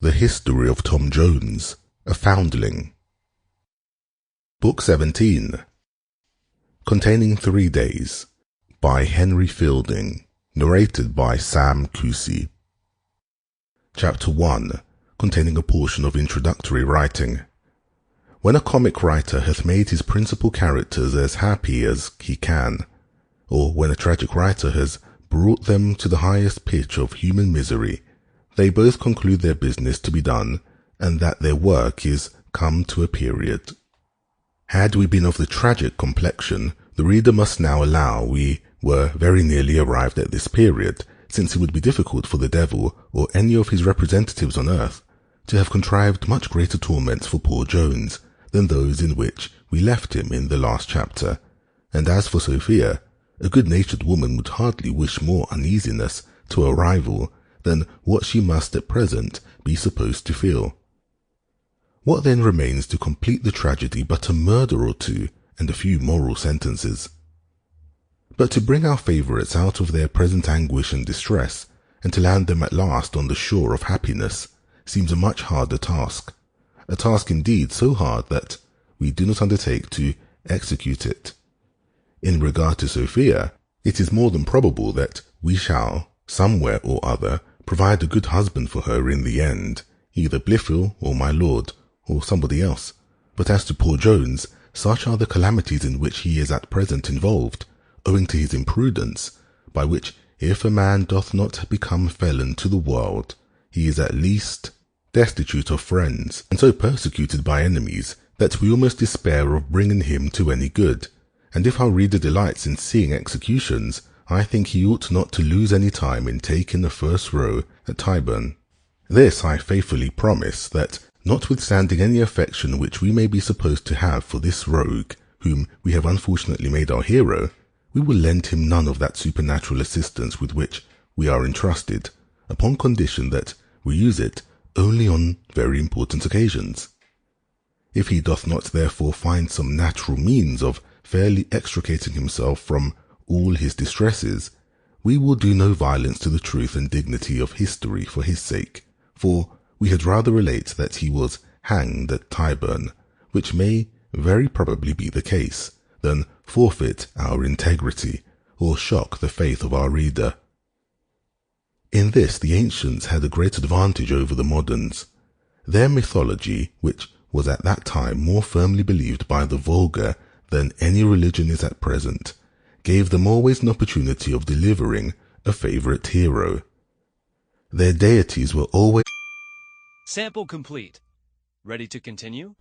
The History of Tom Jones, a Foundling. Book 17. Containing 3 Days, by Henry Fielding, narrated by Sam Kusi. Chapter 1, containing a portion of introductory writing. When a comic writer hath made his principal characters as happy as he can, or when a tragic writer has brought them to the highest pitch of human misery, they both conclude their business to be done, and that their work is come to a period. Had we been of the tragic complexion, the reader must now allow we were very nearly arrived at this period, since it would be difficult for the devil, or any of his representatives on earth, to have contrived much greater torments for poor Jones than those in which we left him in the last chapter. And as for Sophia, a good-natured woman would hardly wish more uneasiness to a rival than what she must at present be supposed to feel. What then remains to complete the tragedy but a murder or two and a few moral sentences? But to bring our favourites out of their present anguish and distress, and to land them at last on the shore of happiness, seems a much harder task, a task indeed so hard that we do not undertake to execute it. In regard to Sophia, it is more than probable that we shall, somewhere or other, provide a good husband for her in the end, either Blifil or my lord, or somebody else. But as to poor Jones, such are the calamities in which he is at present involved, owing to his imprudence, by which if a man doth not become felon to the world, he is at least destitute of friends, and so persecuted by enemies, that we almost despair of bringing him to any good. And if our reader delights in seeing executions, I think he ought not to lose any time in taking the first row at Tyburn. This I faithfully promise, that notwithstanding any affection which we may be supposed to have for this rogue, whom we have unfortunately made our hero, we will lend him none of that supernatural assistance with which we are entrusted, upon condition that we use it only on very important occasions. If he doth not therefore find some natural means of fairly extricating himself from all his distresses, we will do no violence to the truth and dignity of history for his sake, for we had rather relate that he was hanged at Tyburn, which may very probably be the case, than forfeit our integrity, or shock the faith of our reader. In this the ancients had a great advantage over the moderns. Their mythology, which was at that time more firmly believed by the vulgar than any religion is at present, gave them always an opportunity of delivering a favourite hero. Their deities were always... Sample complete. Ready to continue?